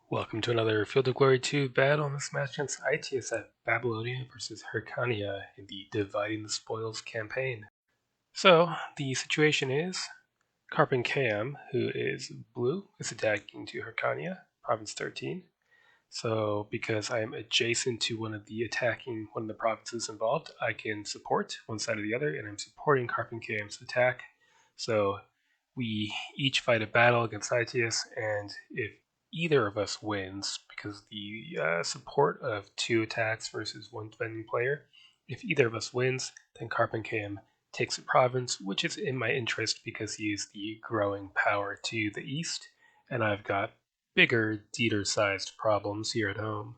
Welcome to another Field of Glory 2 battle in this match against Aetius at Babylonia versus Hyrkania in the Dividing the Spoils campaign. So, the situation is carpenkm, who is blue, is attacking to Hyrkania, Province 13. So, because I am adjacent to one of the provinces involved, I can support one side or the other, and I'm supporting carpenkm's attack. So, we each fight a battle against Aetius, and if either of us wins, because the support of two attacks versus one defending player, if either of us wins, then carpenkm takes a province, which is in my interest because he is the growing power to the east, and I've got bigger, Dieter-sized problems here at home.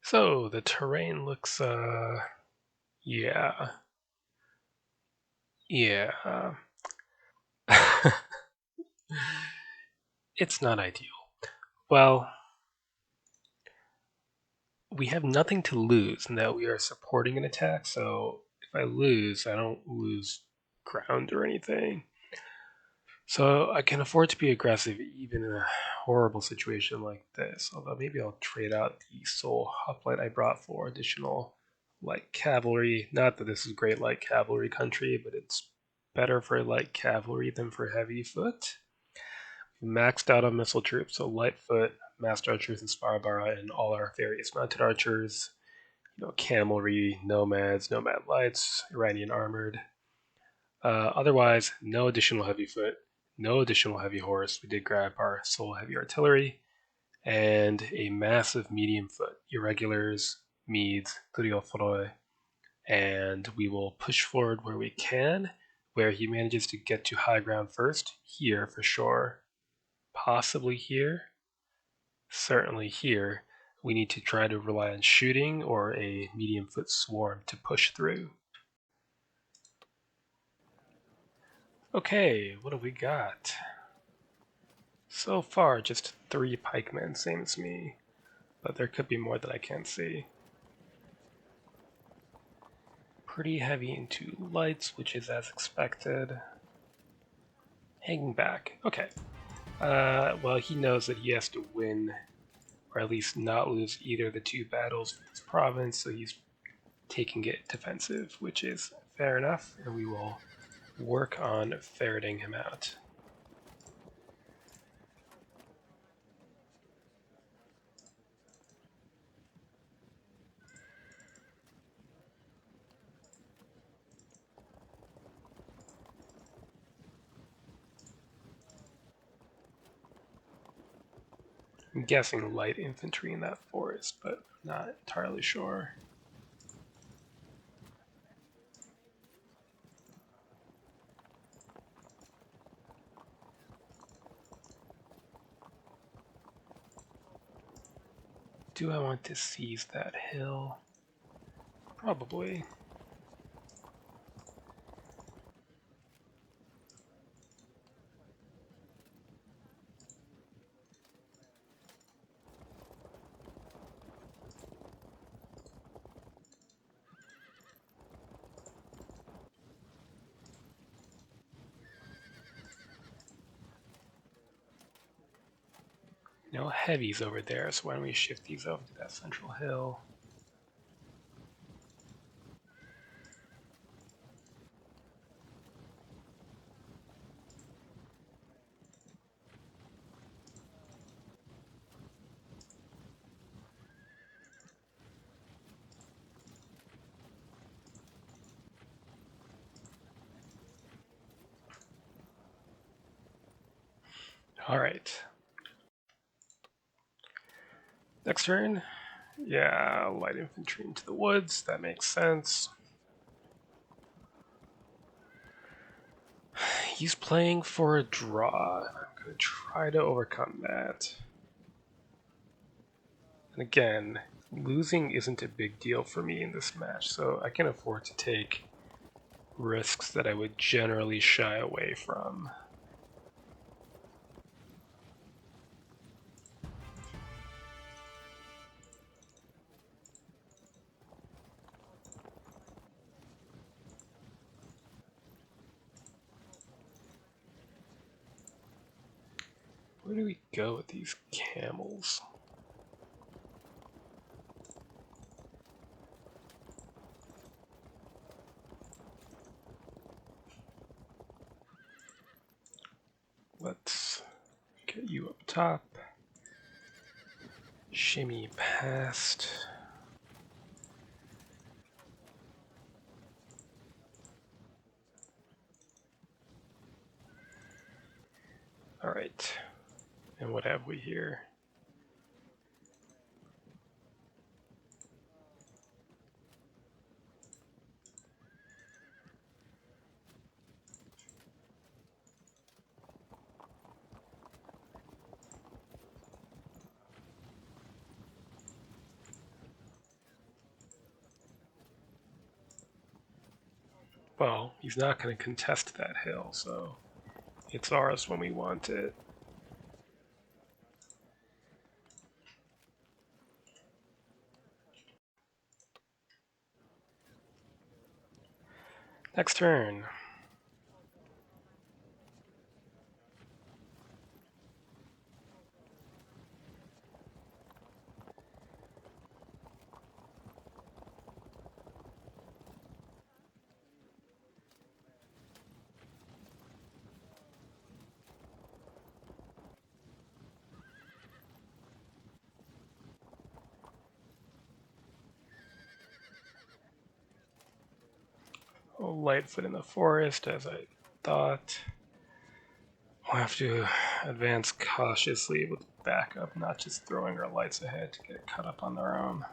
So the terrain looks, yeah. It's not ideal. Well, we have nothing to lose in that we are supporting an attack, so if I lose, I don't lose ground or anything. So I can afford to be aggressive even in a horrible situation like this, although maybe I'll trade out the soul hoplite I brought for additional light cavalry. Not that this is great light cavalry country, but it's better for light cavalry than for heavy foot. Maxed out on missile troops, so light foot, masked archers, and sparbara, and all our various mounted archers, cavalry, nomads, nomad lights, Iranian armored. Otherwise, no additional heavy foot, no additional heavy horse. We did grab our soul heavy artillery, and a massive medium foot, irregulars, meads, Turiofroi, and we will push forward where we can, where he manages to get to high ground first, here for sure, possibly here, certainly here. We need to try to rely on shooting or a medium foot swarm to push through. Okay, what have we got? So far, just 3 pikemen, same as me, but there could be more that I can't see. Pretty heavy into lights, which is as expected. Hanging back. Okay. Well, he knows that he has to win, or at least not lose either of the two battles for this province, so he's taking it defensive, which is fair enough, and we will work on ferreting him out. I'm guessing light infantry in that forest, but not entirely sure. Do I want to seize that hill? Probably. No heavies over there, so why don't we shift these over to that central hill? Alright. Next turn. Yeah, light infantry into the woods. That makes sense. He's playing for a draw. I'm going to try to overcome that. And again, losing isn't a big deal for me in this match, so I can afford to take risks that I would generally shy away from. Where do we go with these camels? Let's get you up top. Shimmy past. Alright. And what have we here? Well, he's not going to contest that hill, so it's ours when we want it. Next turn. Lightfoot in the forest, as I thought. We'll have to advance cautiously with backup, not just throwing our lights ahead to get cut up on their own.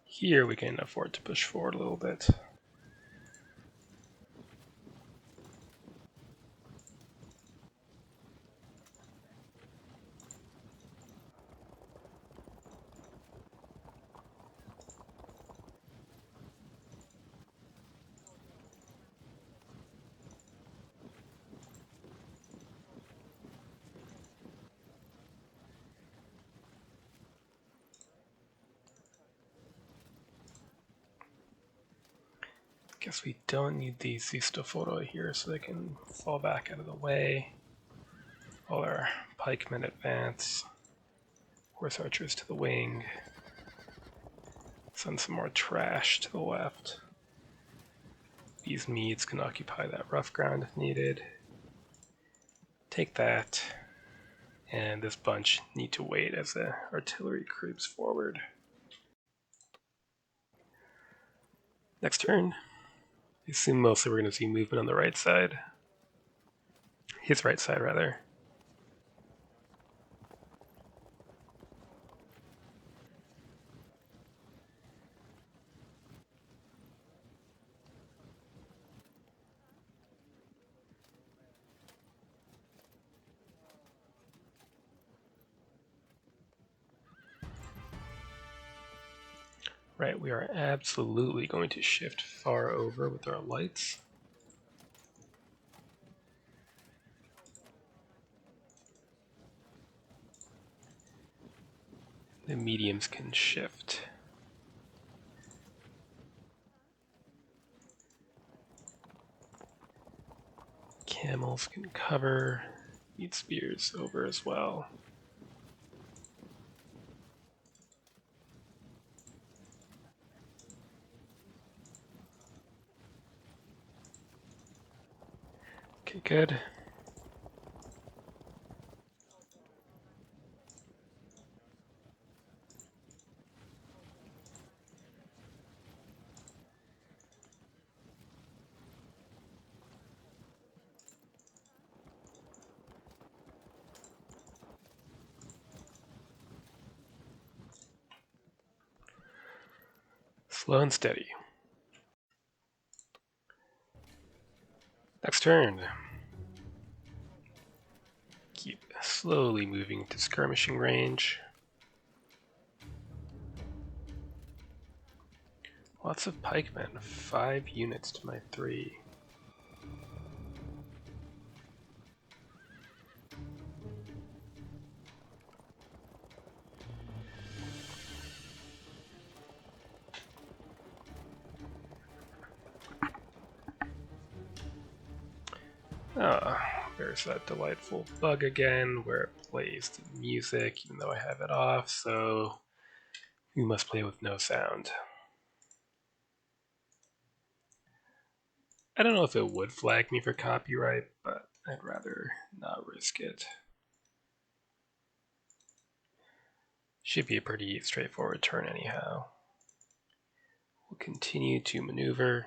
Here we can afford to push forward a little bit. Guess we don't need the Sistoforo here, so they can fall back out of the way. All our pikemen advance. Horse archers to the wing. Send some more trash to the left. These Medes can occupy that rough ground if needed. Take that. And this bunch need to wait as the artillery creeps forward. Next turn. I assume mostly we're going to see movement on the right side. His right side, rather. Right, we are absolutely going to shift far over with our lights. The mediums can shift. Camels can cover. Need spears over as well. Okay, good. Slow and steady. Next turn. Keep slowly moving to skirmishing range. Lots of pikemen, 5 units to my 3. There's that delightful bug again where it plays the music even though I have it off, so we must play with no sound. I don't know if it would flag me for copyright, but I'd rather not risk it. Should be a pretty straightforward turn anyhow. We'll continue to maneuver.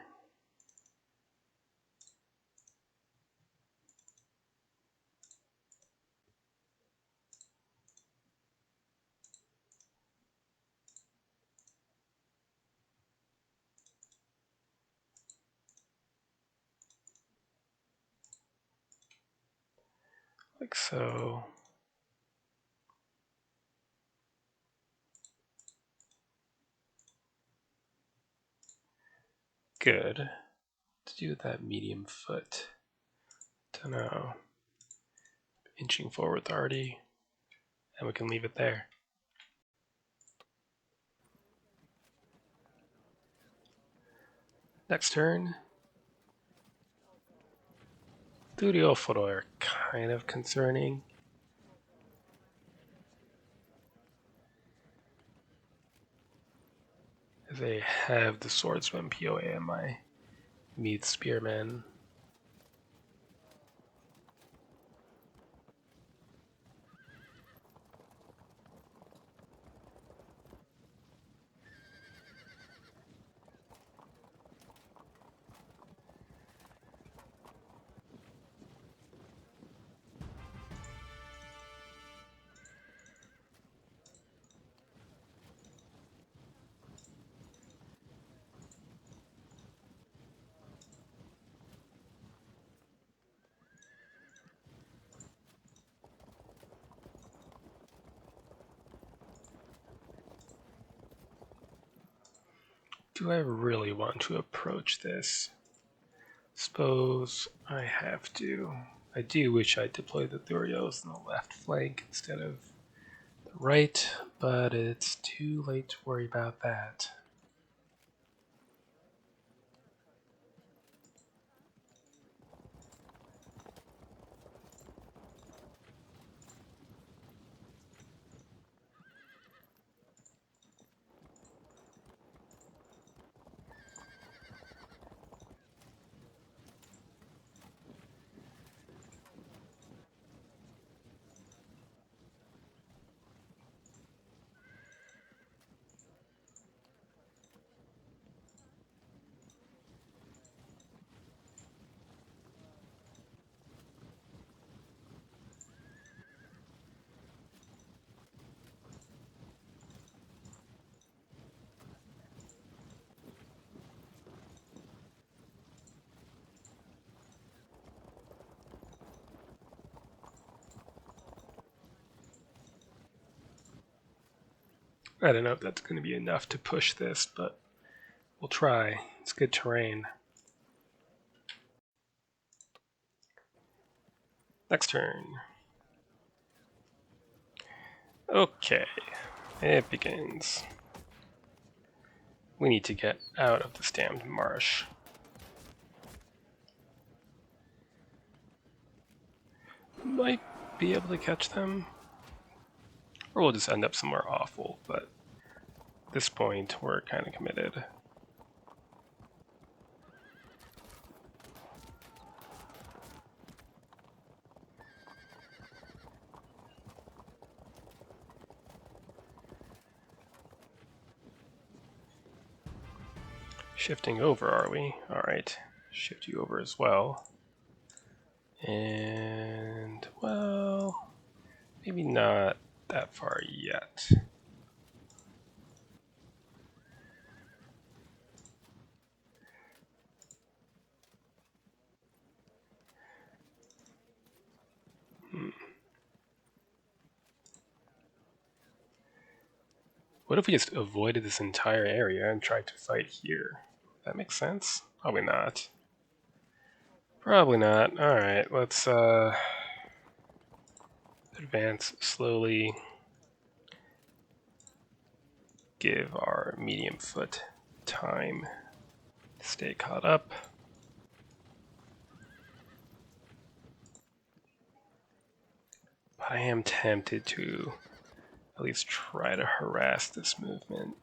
Like so. Good. To do with that medium foot. Dunno. Inching forward already. And we can leave it there. Next turn. Studio photo are kind of concerning. As I have the swordsman POA and my meat spearman. Do I really want to approach this? Suppose I have to. I do wish I'd deployed the Thurios on the left flank instead of the right, but it's too late to worry about that. I don't know if that's going to be enough to push this, but we'll try. It's good terrain. Next turn. Okay, it begins. We need to get out of the stammed marsh. Might be able to catch them. Or we'll just end up somewhere awful, but at this point, we're kind of committed. Shifting over, are we? Alright, shift you over as well. And, well, maybe not that far yet. What if we just avoided this entire area and tried to fight here? That makes sense? Probably not. Probably not. Alright, let's advance slowly. Give our medium foot time to stay caught up. I am tempted to at least try to harass this movement.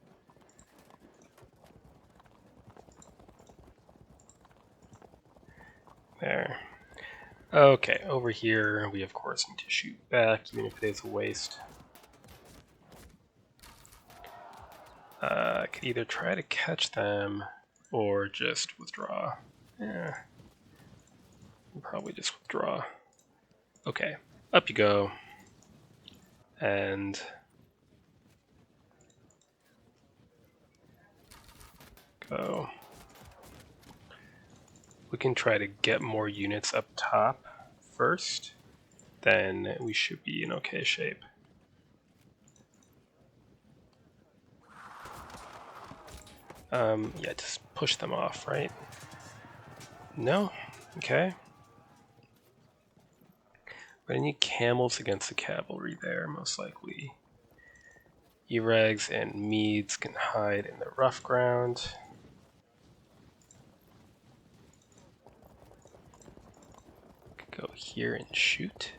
There. Okay, over here we of course need to shoot back, even if it is a waste. I could either try to catch them or just withdraw. Yeah, I'll probably just withdraw. Okay, up you go. And go. We can try to get more units up top first, then we should be in okay shape. Yeah, just push them off, right? No? Okay. But I need camels against the cavalry there, most likely. Eregs and Medes can hide in the rough ground. Could go here and shoot.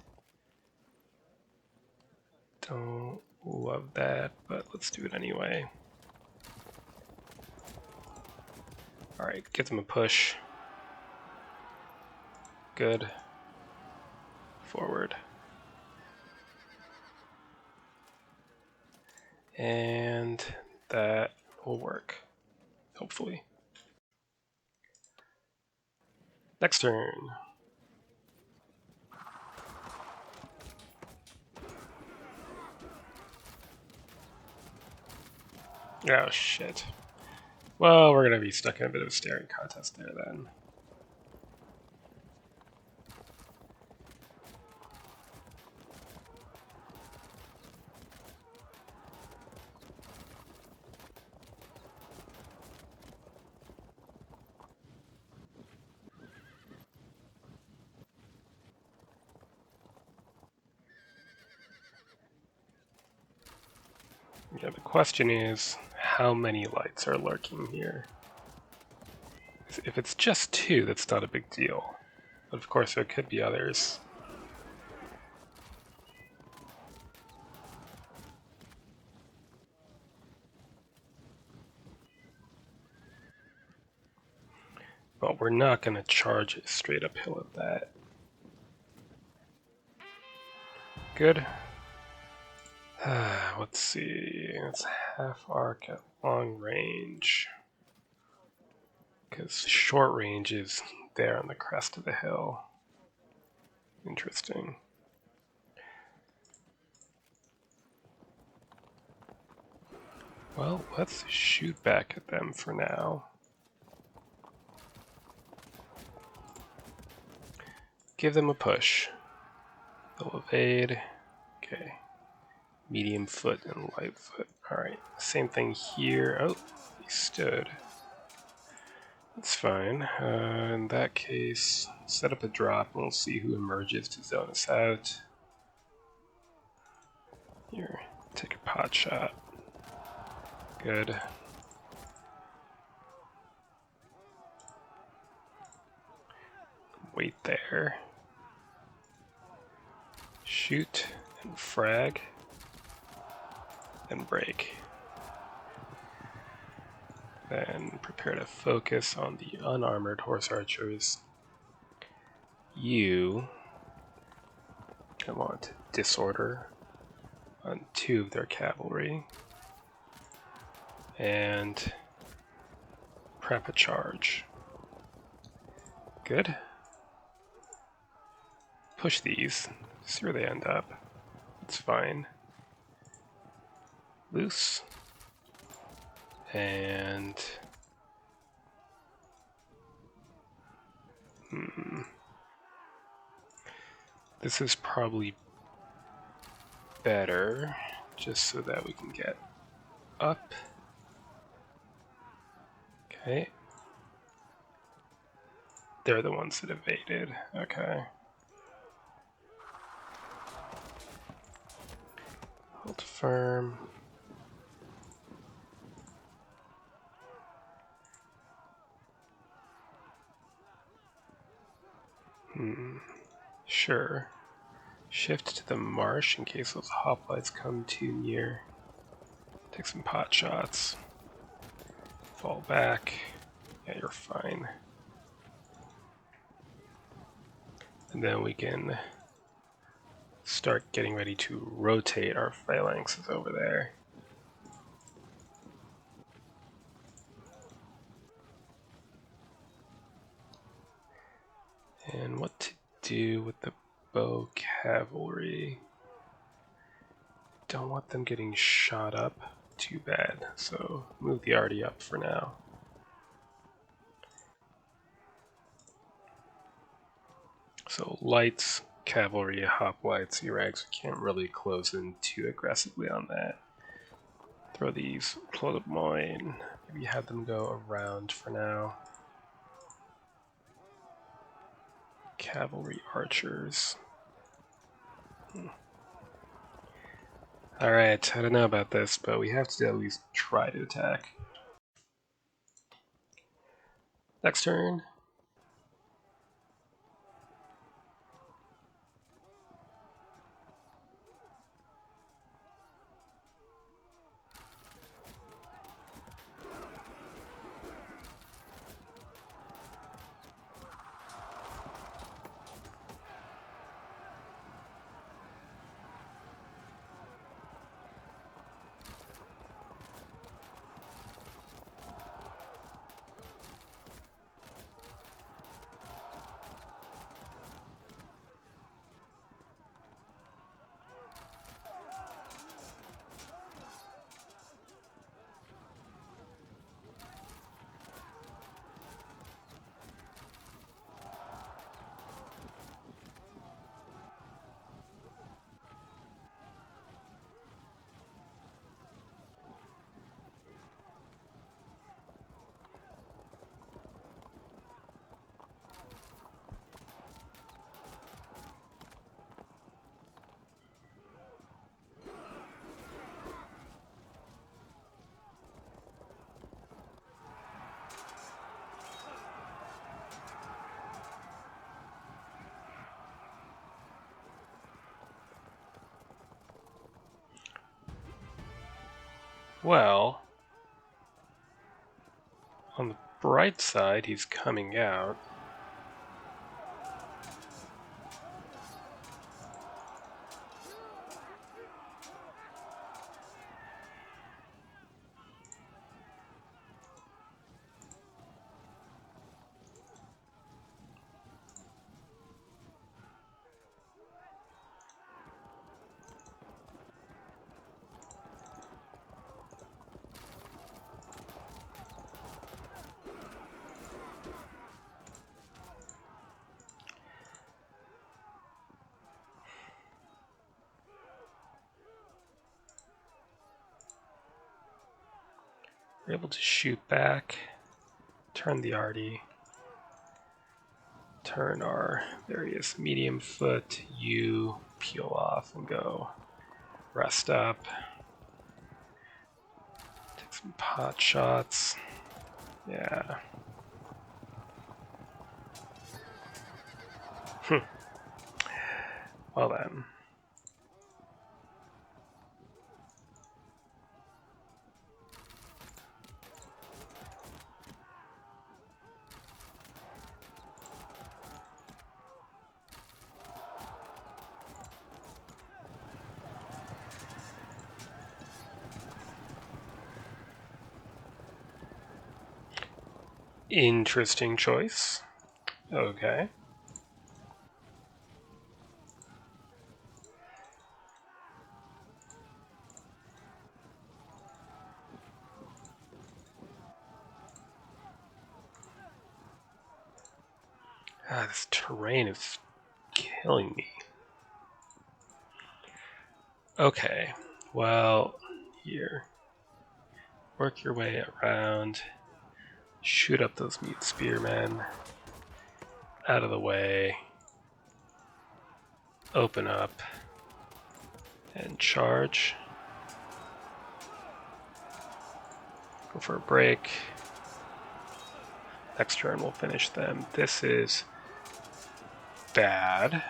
Don't love that, but let's do it anyway. Alright, give them a push. Good. Forward. And that will work, hopefully. Next turn. Oh shit. Well, we're gonna be stuck in a bit of a staring contest there then. Yeah, the question is, how many lights are lurking here? If it's just 2, that's not a big deal. But of course there could be others. But we're not going to charge it straight uphill at that. Good. Let's see. It's half arc at long range. Because short range is there on the crest of the hill. Interesting. Well, let's shoot back at them for now. Give them a push. They'll evade. Okay. Medium foot and light foot. Alright, same thing here. Oh, he stood. That's fine. In that case, set up a drop and we'll see who emerges to zone us out. Here, take a pot shot. Good. Wait there. Shoot and frag. And break. Then prepare to focus on the unarmored horse archers. You want disorder on 2 of their cavalry. And prep a charge. Good. Push these. See where they end up. It's fine. Loose. And this is probably better, just so that we can get up. Okay. They're the ones that evaded. Okay. Hold firm. Sure. Shift to the marsh in case those hoplites come too near. Take some pot shots. Fall back. Yeah, you're fine. And then we can start getting ready to rotate our phalanxes over there. And what to do with the bow cavalry? Don't want them getting shot up too bad, so move the arty up for now. So lights, cavalry, hoplites, Urags, we can't really close in too aggressively on that. Throw these Clos de Moine, maybe have them go around for now. Cavalry archers. Alright, I don't know about this, but we have to at least try to attack. Next turn. Well, on the bright side, he's coming out. We're able to shoot back, turn the arty, turn our various medium foot, you peel off and go rest up. Take some pot shots. Yeah. Well then. Interesting choice. Okay. This terrain is killing me. Okay, well, here. Work your way around. Shoot up those mute spearmen. Out of the way. Open up. And charge. Go for a break. Next turn we'll finish them. This is bad.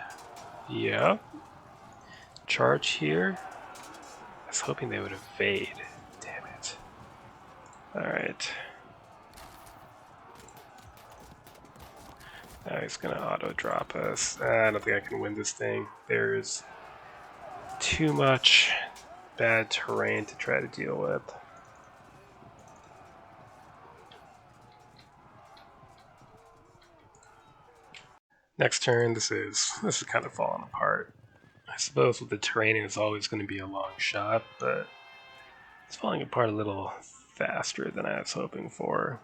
Yep. charge here. I was hoping they would evade. Damn it. Alright. Now he's gonna auto-drop us. I don't think I can win this thing. There's too much bad terrain to try to deal with. Next turn, this is kind of falling apart. I suppose with the terrain it's always going to be a long shot, but it's falling apart a little faster than I was hoping for.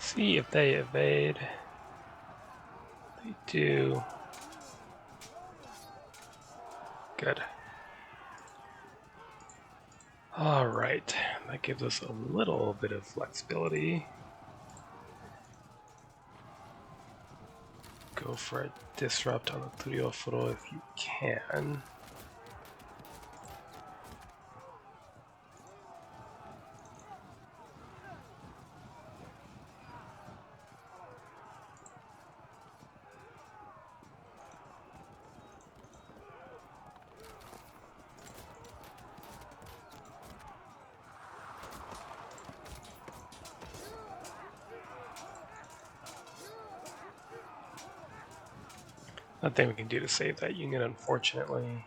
See if they evade. They do. Good. Alright, that gives us a little bit of flexibility. Go for a disrupt on the Turiofuro if you can. Nothing we can do to save that unit, unfortunately.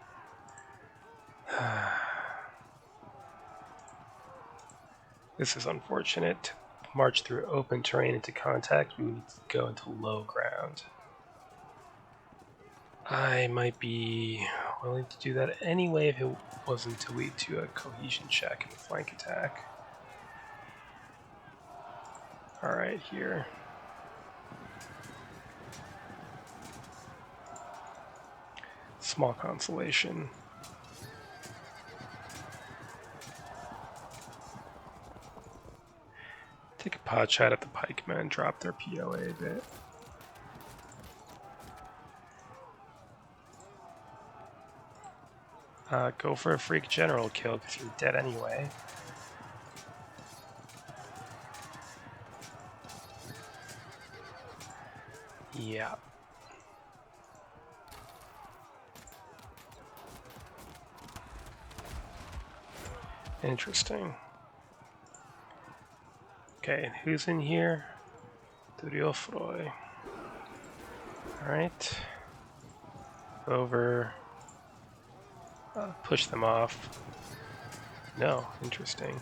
This is unfortunate. March through open terrain into contact, we need to go into low ground. I might be willing to do that anyway if it wasn't to lead to a cohesion check and a flank attack. Alright, here. Small consolation. Take a pot shot at the pikemen, drop their POA a bit. Go for a freak general kill because you're dead anyway. Yeah. Interesting. Okay, and who's in here? Turiofroi. Alright. Over. Push them off. No, interesting.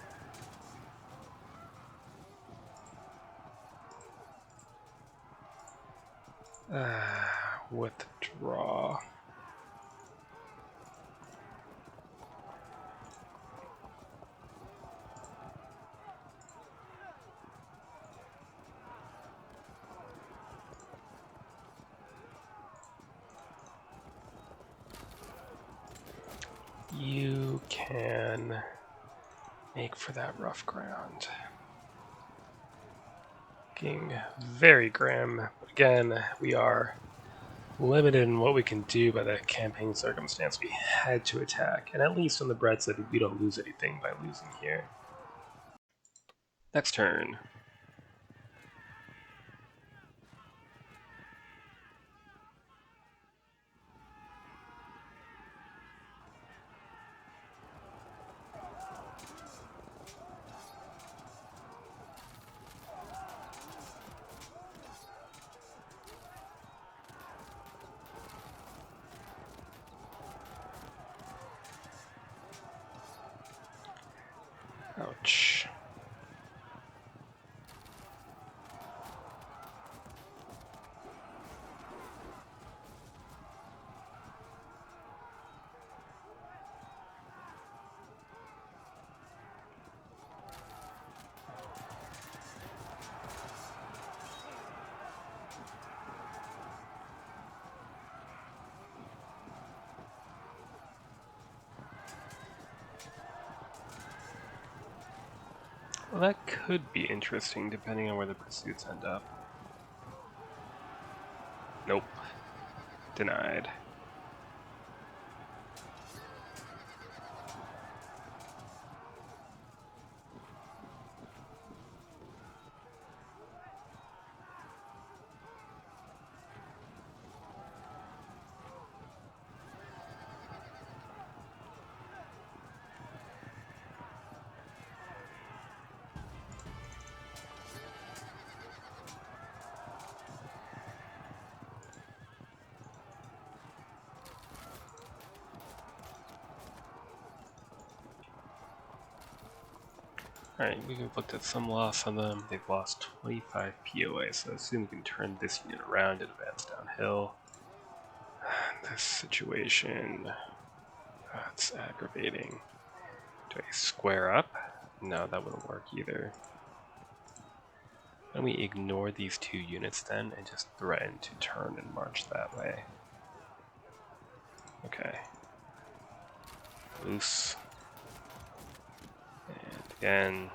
Withdraw. You can make for that rough ground. Looking very grim. Again, we are limited in what we can do by the campaign circumstance. We had to attack, and at least on the bright side, we don't lose anything by losing here. Next turn. Ouch. Well, that could be interesting depending on where the pursuits end up. Nope. Denied. Alright, we've looked at some loss on them. They've lost 25 POA, so I assume we can turn this unit around and advance downhill. This situation, it's aggravating. Do I square up? No, that wouldn't work either. Why don't we ignore these 2 units then and just threaten to turn and march that way? Okay. Loose. And again.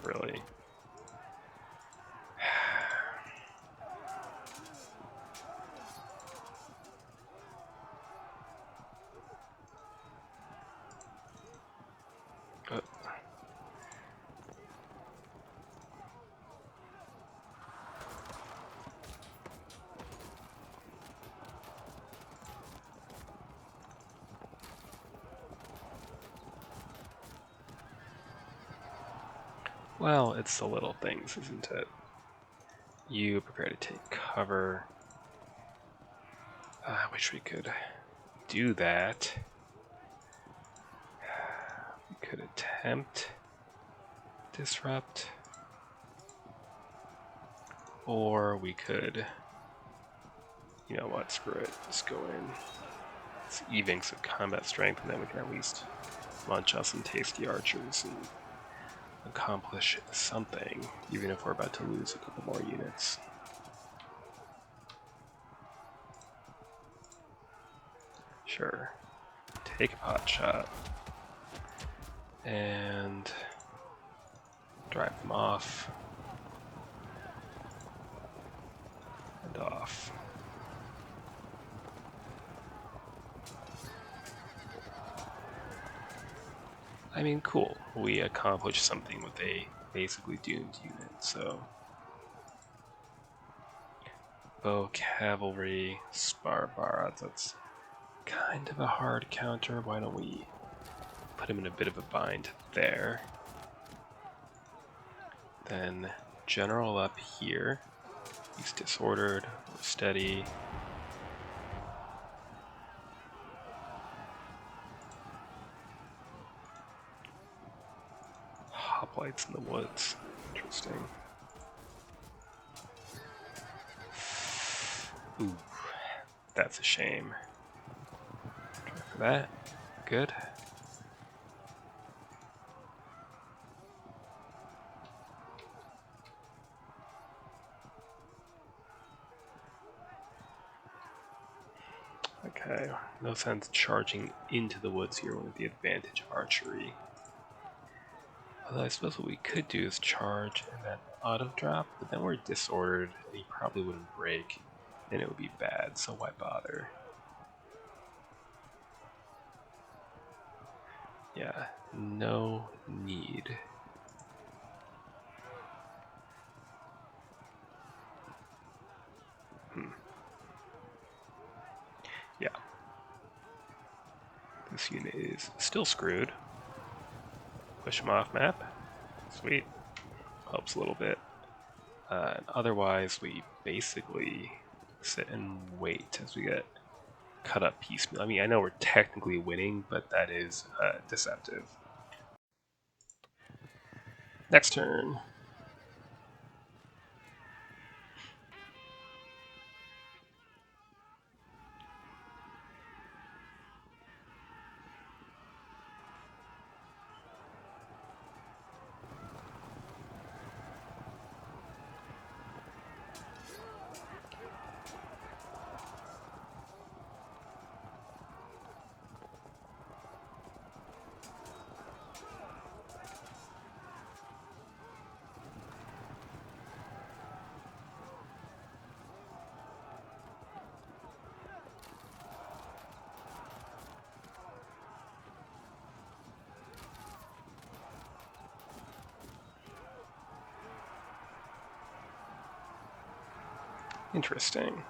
Really. Well, it's the little things, isn't it? You prepare to take cover. I wish we could do that. We could attempt disrupt, or we could, you know what, screw it, just go in. It's evenings of combat strength, and then we can at least launch out some tasty archers and accomplish something, even if we're about to lose a couple more units. Sure. Take a pot shot. And drive them off. And off. I mean, cool. We accomplished something with a basically doomed unit, so... Bow, cavalry, spar barats, that's kind of a hard counter. Why don't we put him in a bit of a bind there. Then general up here. He's disordered, we're steady. Hoplites in the woods. Interesting. Ooh, that's a shame. Try for that. Good. Okay, no sense charging into the woods here with the advantage of archery. Although I suppose what we could do is charge and then auto drop, but then we're disordered and he probably wouldn't break and it would be bad, so why bother? Yeah, no need. he's still screwed. Push him off map. Sweet. Helps a little bit. Otherwise, we basically sit and wait as we get cut up piecemeal. I mean, I know we're technically winning, but that is deceptive. Next turn. Interesting.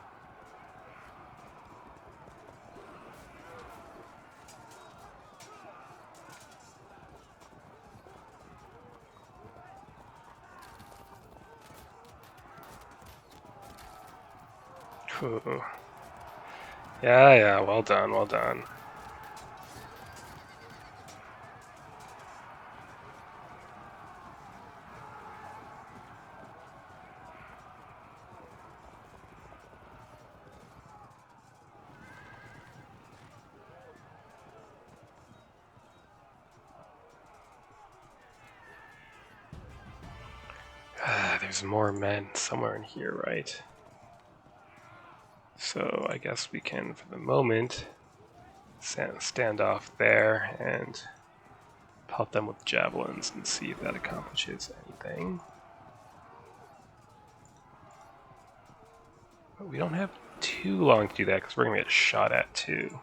Ooh. Yeah, well done, well done. There's more men somewhere in here, right? So I guess we can, for the moment, stand off there and pelt them with javelins and see if that accomplishes anything. But we don't have too long to do that because we're going to get shot at too.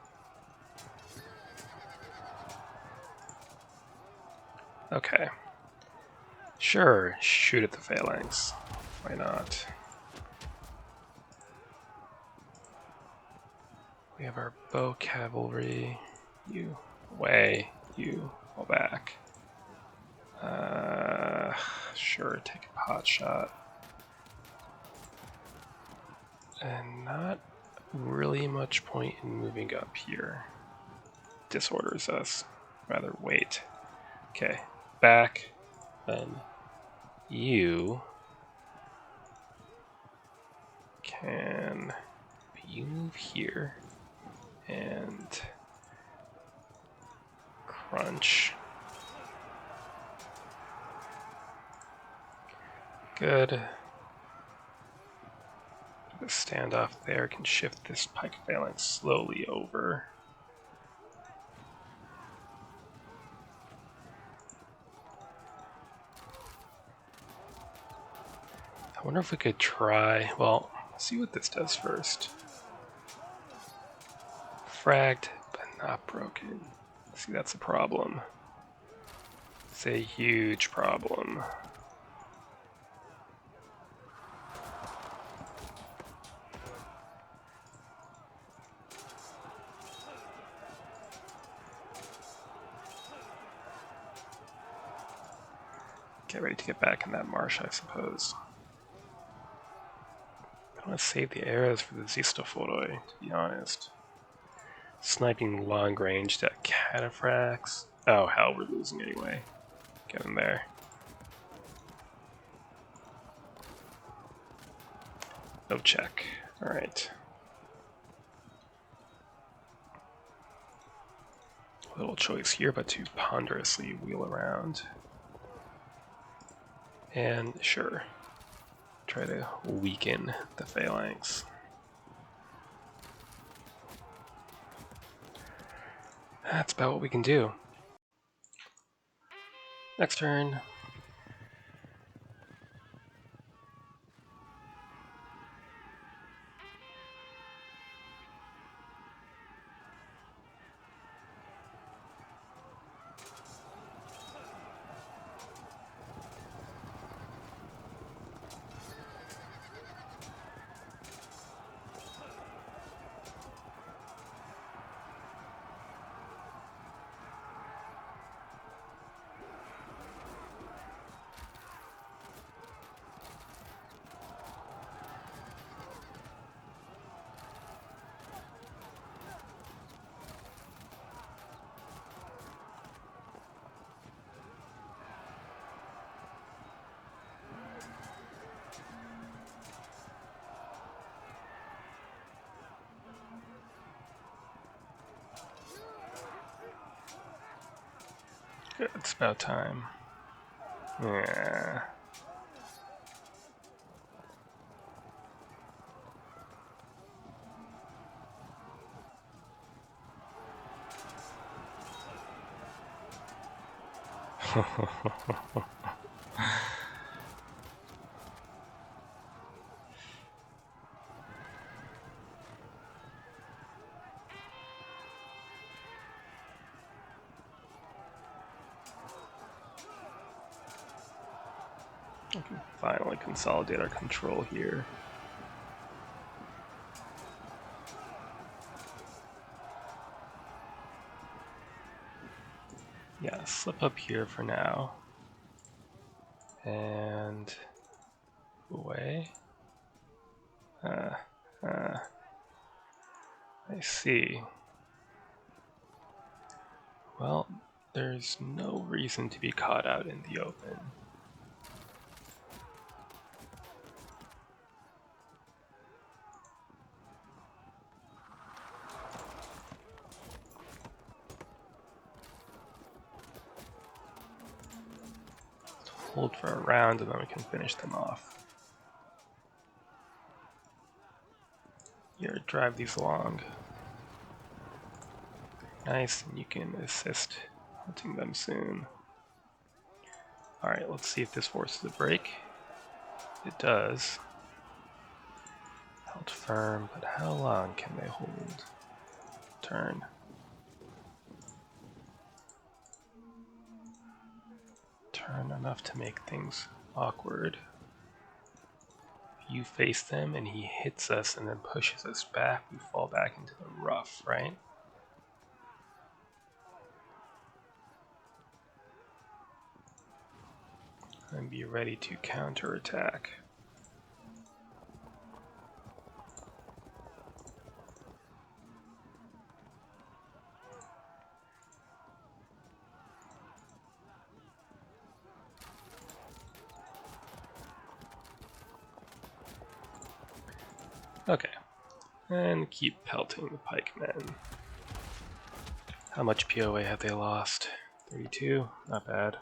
Okay. Sure, shoot at the phalanx. Why not? We have our bow cavalry. You away, you fall back. Sure, take a pot shot. And not really much point in moving up here. Disorders us. Rather wait. Okay, back. Then you can move here and crunch. Good. The standoff there can shift this pike phalanx slowly over. I wonder if we could try, well, see what this does first. Fragged, but not broken. See, that's a problem. It's a huge problem. Get ready to get back in that marsh, I suppose. I want to save the arrows for the Zistoforoi, to be honest. Sniping long range at cataphracts. Oh hell, we're losing anyway. Get in there. No check. Alright. Little choice here, but to ponderously wheel around. And sure, try to weaken the phalanx. That's about what we can do. Next turn. Good, it's about time. Yeah. We can finally consolidate our control here. Yeah, slip up here for now. And away. I see. Well, there's no reason to be caught out in the open. Let's hold for a round and then we can finish them off. Here, drive these along. Nice, and you can assist hunting them soon. Alright, let's see if this forces a break. It does. Held firm, but how long can they hold? Turn. Turn enough to make things awkward. If you face them and he hits us and then pushes us back, we fall back into the rough, right? And be ready to counterattack. Okay, and keep pelting the pikemen. How much POA have they lost? 32? Not bad.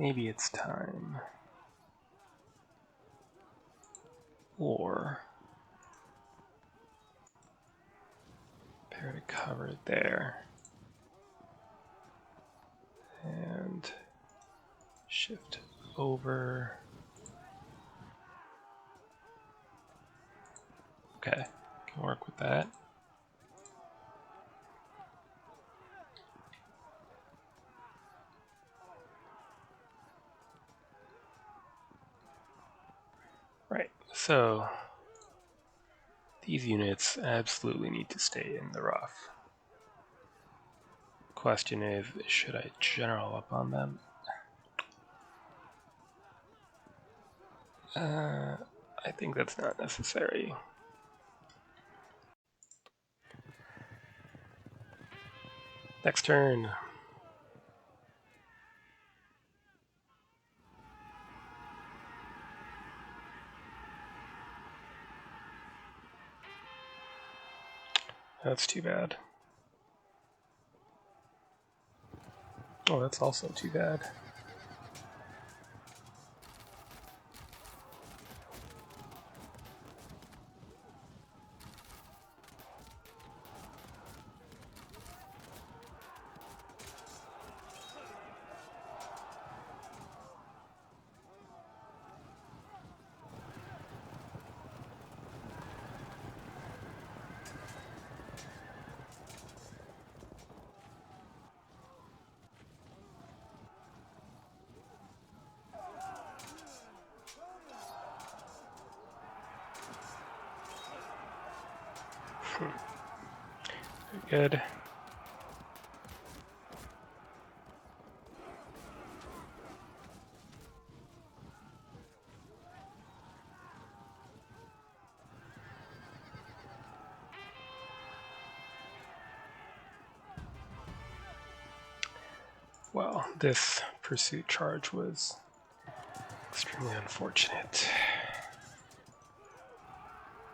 Maybe it's time. Or prepare to cover it there. And shift over. Okay, can work with that. Right, so these units absolutely need to stay in the rough. Question is, should I general up on them? I think that's not necessary. Next turn. That's too bad. Oh, that's also too bad. Good. Well, this pursuit charge was extremely unfortunate.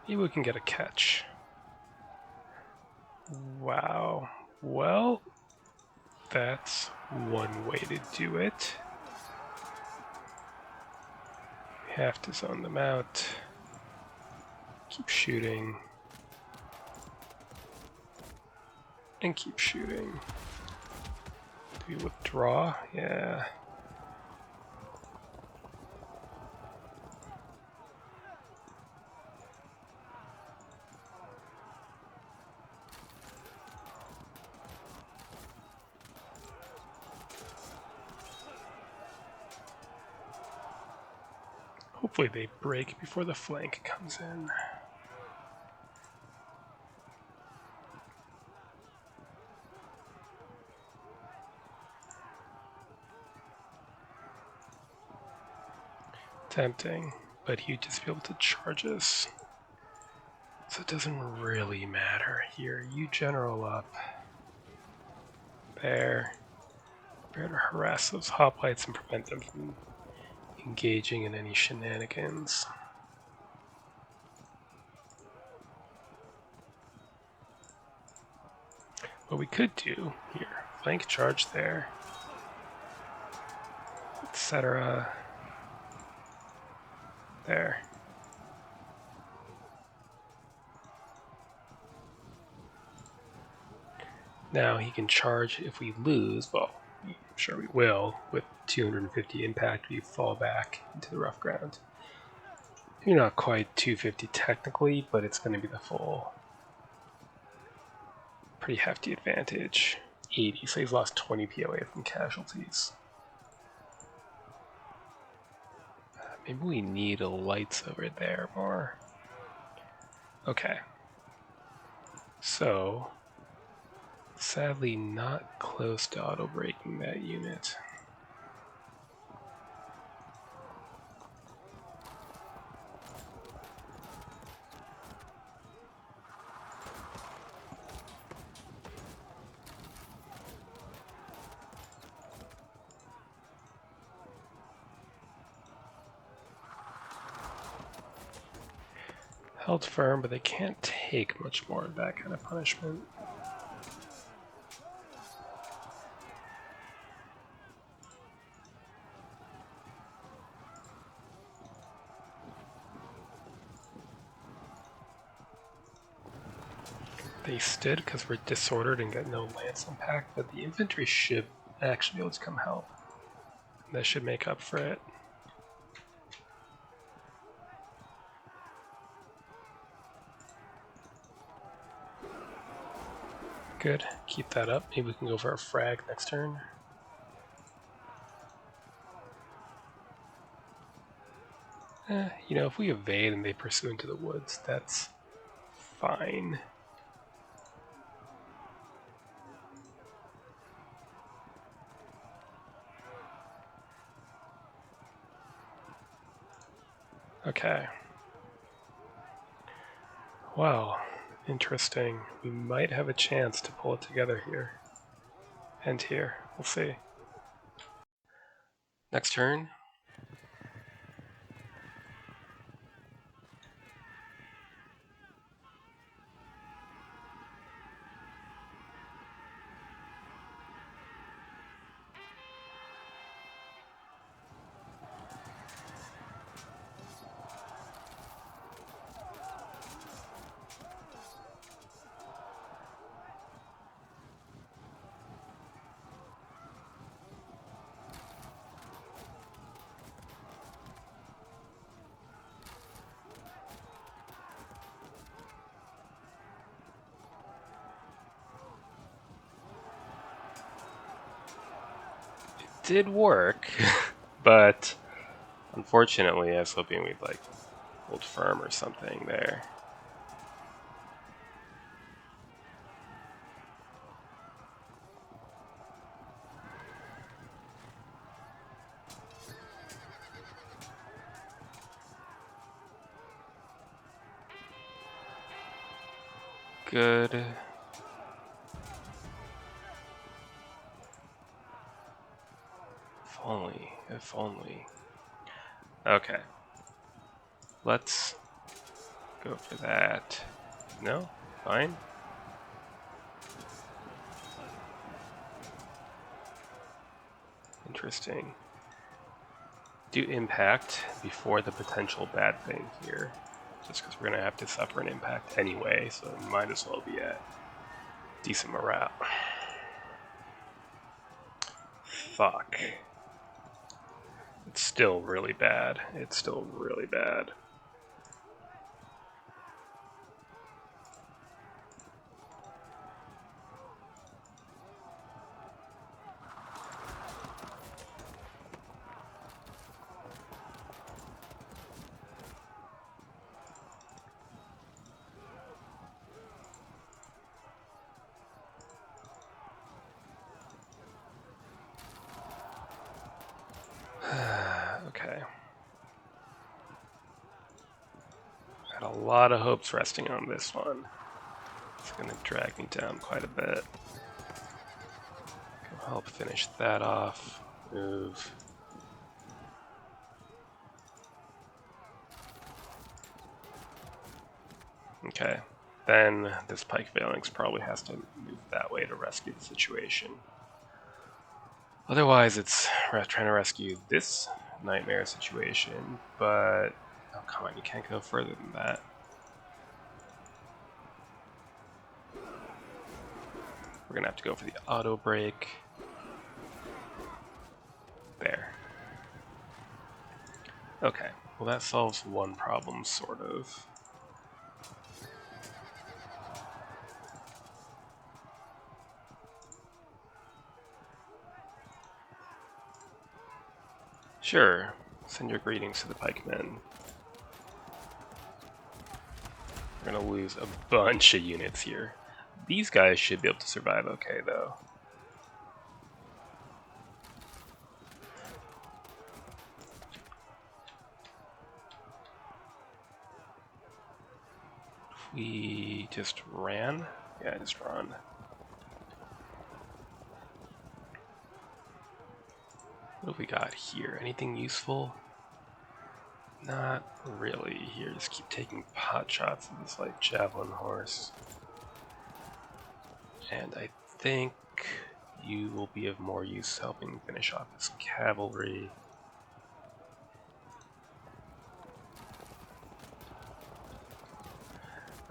Maybe we can get a catch. Wow. Well, that's one way to do it. We have to zone them out. Keep shooting. And keep shooting. Do we withdraw? Yeah. Hopefully they break before the flank comes in. Tempting, but he'd just be able to charge us. So it doesn't really matter here. You general up. There. Prepare to harass those hoplites and prevent them from engaging in any shenanigans. What we could do here, flank charge there, etc. There. Now he can charge if we lose, well, I'm sure we will, with 250 impact, we fall back into the rough ground. Maybe not quite 250 technically, but it's going to be the full, pretty hefty advantage. 80, so he's lost 20 POA from casualties. Maybe we need a lights over there more. Okay. So, sadly not close to auto-breaking that unit. Held firm, but they can't take much more of that kind of punishment. They stood because we're disordered and got no lance impact, but the infantry should actually be able to come help. That should make up for it. Good, keep that up. Maybe we can go for a frag next turn. You know, if we evade and they pursue into the woods, that's fine. Okay. Well, interesting. We might have a chance to pull it together here. And here. We'll see. Next turn. Did work, but unfortunately I was hoping we'd like hold firm or something there. Good. If only, if only. Okay. Let's go for that. No? Fine? Interesting. Do impact before the potential bad thing here. Just because we're going to have to suffer an impact anyway, so it might as well be at decent morale. Fuck. It's still really bad. It's still really bad. Okay. Had a lot of hopes resting on this one. It's going to drag me down quite a bit. Go help finish that off. Move. Okay. Then this pike phalanx probably has to move that way to rescue the situation. Otherwise, it's trying to rescue this nightmare situation, but oh come on, you can't go further than that. We're gonna have to go for the auto break. There. Okay, well that solves one problem, sort of. Sure, send your greetings to the pikemen. We're gonna lose a bunch of units here. These guys should be able to survive okay, though. If we just ran? Yeah, just run. What have we got here? Anything useful? Not really. Here, just keep taking pot shots at this like javelin horse. And I think you will be of more use helping finish off this cavalry.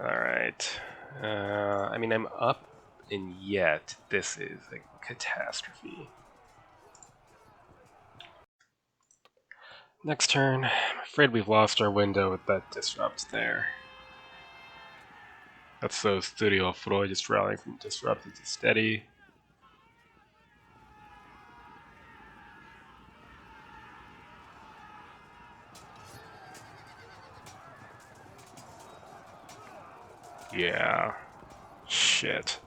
Alright. I mean, I'm up, and yet this is a catastrophe. Next turn, I'm afraid we've lost our window with that disrupt there. That's so Studio Freud just rallying from disrupted to steady. Yeah. Shit.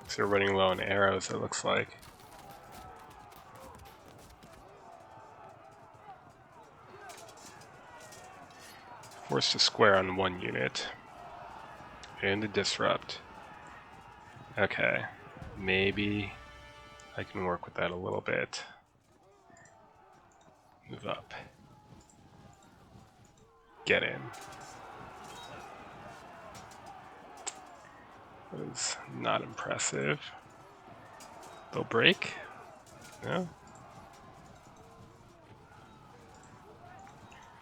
So we're running low on arrows, it looks like. Forced to square on one unit. And a disrupt. Okay. Maybe I can work with that a little bit. Move up. Get in. That was not impressive. They'll break? No?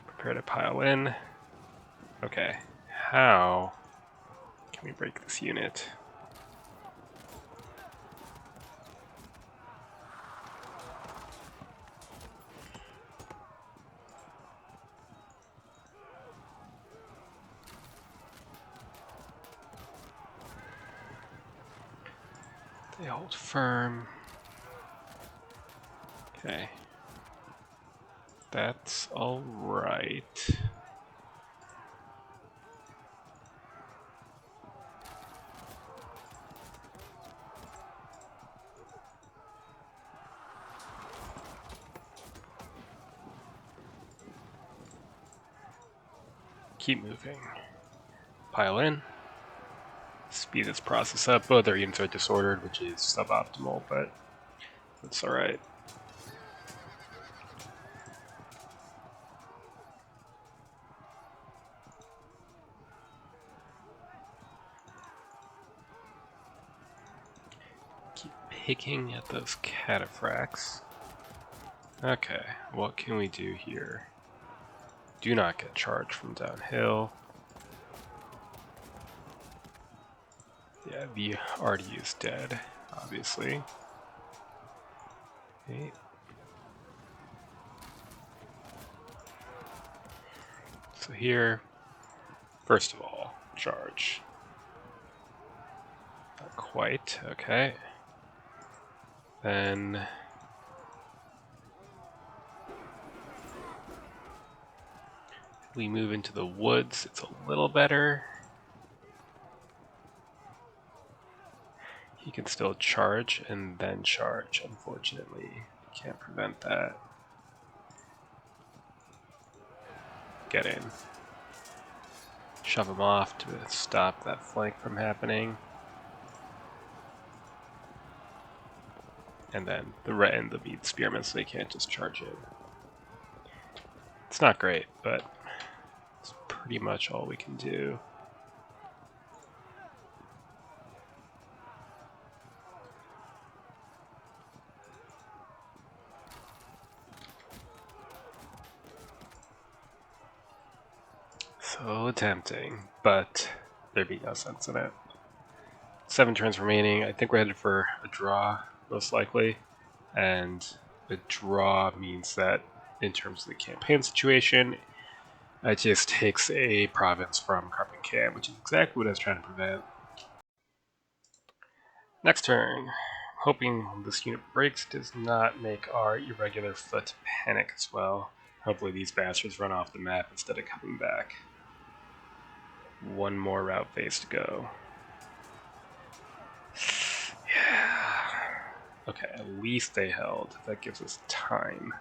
Prepare to pile in. Okay. How can we break this unit? They hold firm. Okay. That's alright. Keep moving. Pile in. Speed this process up. Both our units are disordered, which is suboptimal, but that's alright. Keep picking at those cataphracts. Okay, what can we do here? Do not get charged from downhill. Yeah, the RD is dead, obviously. Okay. So here, first of all, charge. Not quite, okay. Then we move into the woods. It's a little better. He can still charge and then charge, unfortunately. Can't prevent that. Get in. Shove him off to stop that flank from happening. And then the lead spearmen so they can't just charge in. It's not great, but it's pretty much all we can do. So tempting, but there'd be no sense in it. 7 turns remaining. I think we're headed for a draw, most likely. And a draw means that, in terms of the campaign situation, Aetius takes a province from Carpenkm, which is exactly what I was trying to prevent. Next turn. Hoping this unit breaks does not make our irregular foot panic as well. Hopefully these bastards run off the map instead of coming back. One more route phase to go. Yeah. Okay, at least they held. That gives us time.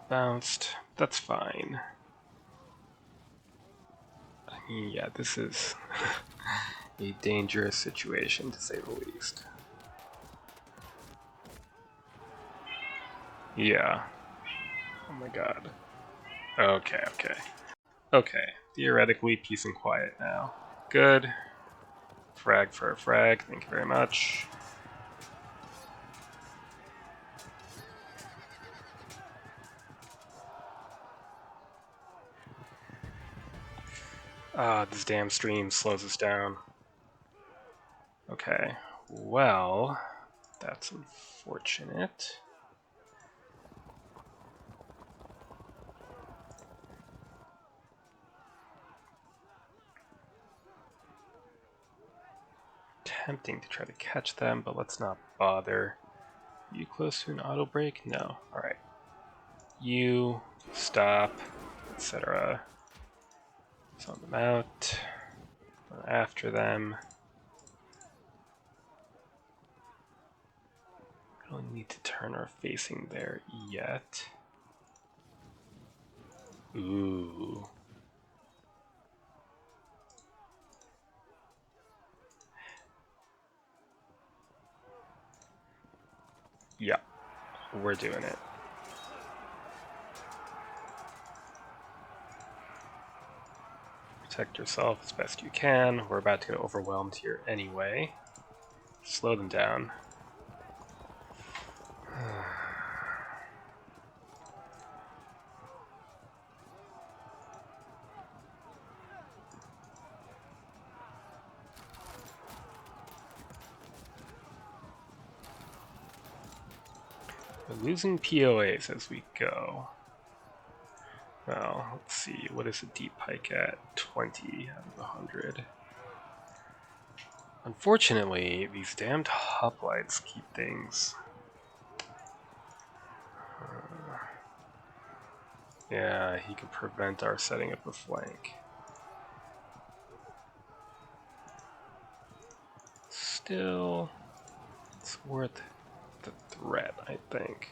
Bounced. That's fine. I mean, yeah, this is a dangerous situation, to say the least. Yeah. Oh my god. Okay, okay. Okay, theoretically, peace and quiet now. Good. Frag for a frag, thank you very much. This damn stream slows us down. Okay, well, that's unfortunate. Tempting to try to catch them, but let's not bother. Are you close to an auto break? No. Alright. You stop, etc. Zone them out. Run after them. We don't need to turn our facing there yet. Ooh. Yeah, we're doing it. Protect yourself as best you can. We're about to get overwhelmed here anyway. Slow them down. We're losing POAs as we go. Well, let's see, what is a deep pike at? 20 out of 100. Unfortunately, these damned hoplites keep things... yeah, he can prevent our setting up a flank. Still, it's worth the threat, I think.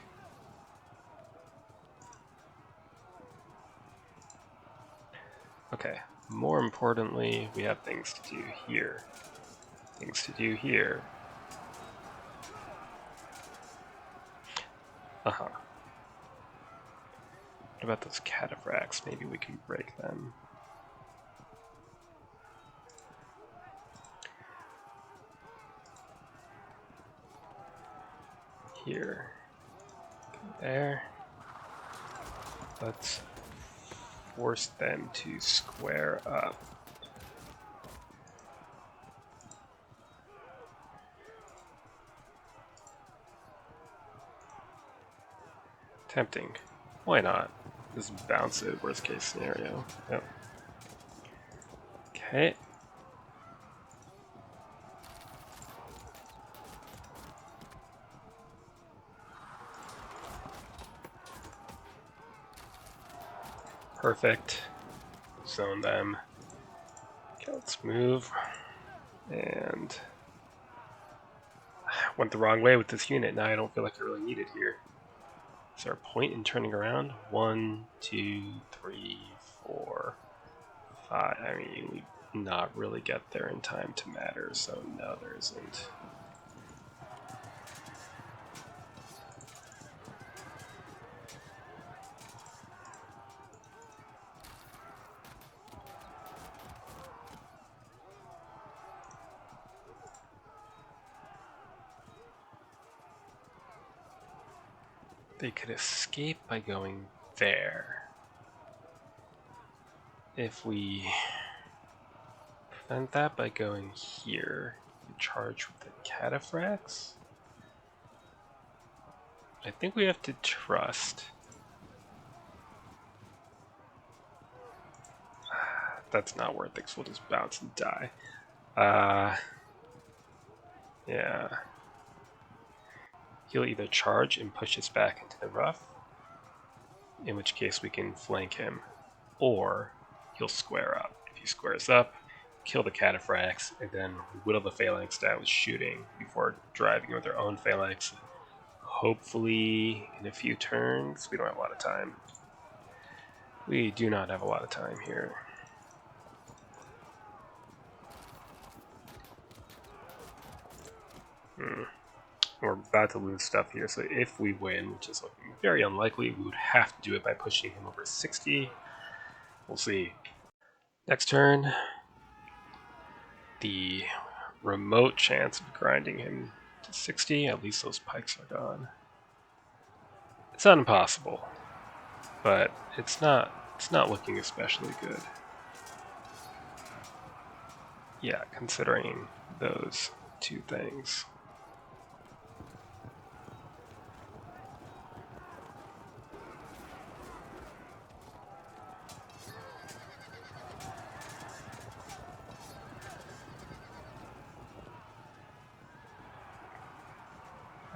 Okay, more importantly, we have things to do here. Things to do here. Uh-huh. What about those cataphracts? Maybe we can break them. Here. There. Let's force them to square up. Tempting. Why not? Just bounce it, worst case scenario. Yep. Okay. Perfect. Zone them. Okay, let's move. And went the wrong way with this unit. Now I don't feel like I really need it here. Is there a point in turning around? 1, 2, 3, 4, 5. I mean, we not really get there in time to matter, so no, there isn't. They could escape by going there. If we prevent that by going here, we charge with the cataphracts. I think we have to trust. That's not worth it, because we'll just bounce and die. Yeah. He'll either charge and push us back into the rough, in which case we can flank him, or he'll square up. If he squares up, kill the cataphracts, and then whittle the phalanx down with shooting before driving with their own phalanx. Hopefully in a few turns. We don't have a lot of time. We do not have a lot of time here. We're about to lose stuff here, so if we win, which is looking very unlikely, we would have to do it by pushing him over 60. We'll see. Next turn, the remote chance of grinding him to 60, at least those pikes are gone. It's not impossible, but it's not looking especially good. Yeah, considering those two things.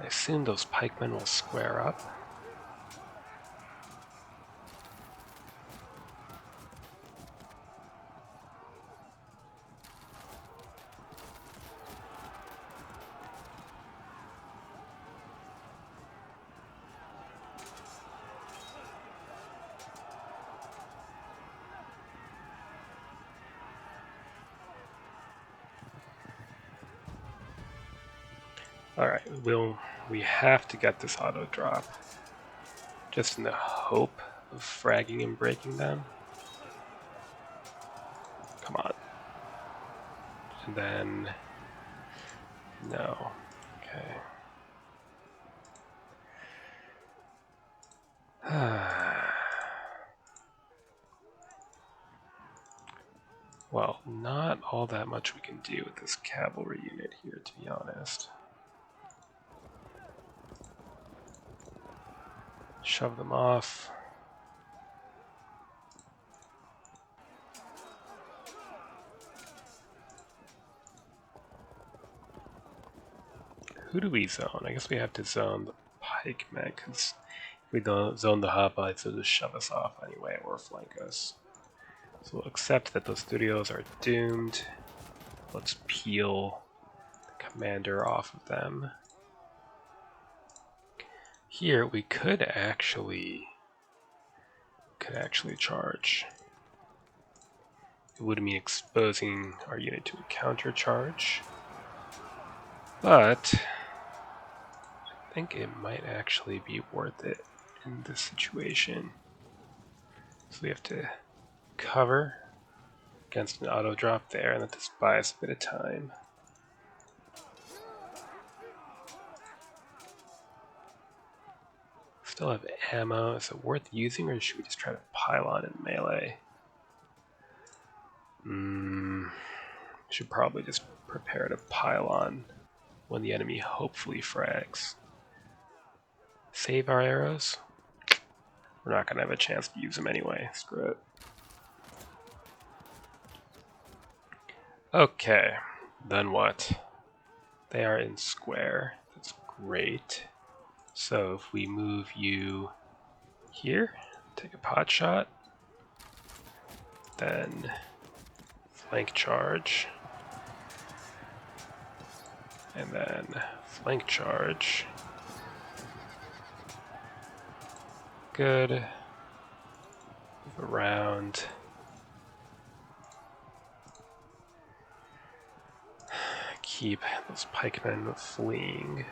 I assume those pikemen will square up. Alright, we have to get this auto drop. Just in the hope of fragging and breaking them. Come on. And then... no. Okay. Well, not all that much we can do with this cavalry unit here, to be honest. Shove them off. Who do we zone? I guess we have to zone the pikemen, because if we don't zone the hoplites, they'll just shove us off anyway or flank us. So we'll accept that those studios are doomed. Let's peel the commander off of them. Here we could actually charge. It would mean exposing our unit to a counter charge, but I think it might actually be worth it in this situation. So we have to cover against an auto drop there, and that just buys a bit of time. Still have ammo. Is it worth using, or should we just try to pile on in melee? Should probably just prepare to pile on when the enemy hopefully frags. Save our arrows? We're not going to have a chance to use them anyway. Screw it. Okay, then what? They are in square. That's great. So if we move you here, take a pot shot, then flank charge, and then flank charge. Good. Move around. Keep those pikemen fleeing.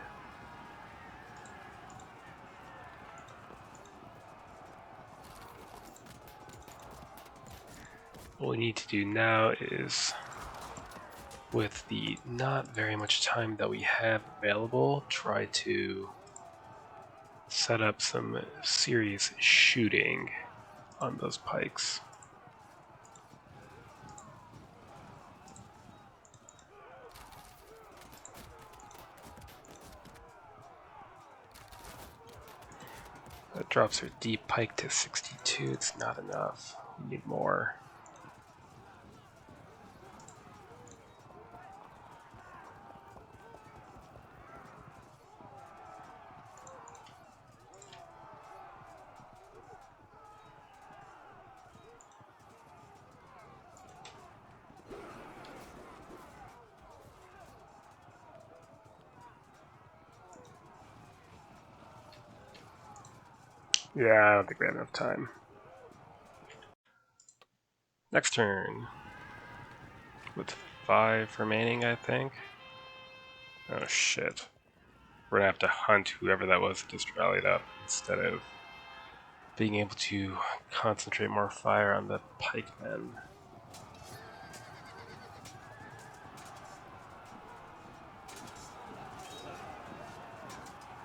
What we need to do now is, with the not very much time that we have available, try to set up some serious shooting on those pikes. That drops our deep pike to 62. It's not enough. We need more. Yeah, I don't think we have enough time. Next turn. With 5 remaining, I think. Oh shit. We're gonna have to hunt whoever that was that just rallied up instead of being able to concentrate more fire on the pikemen.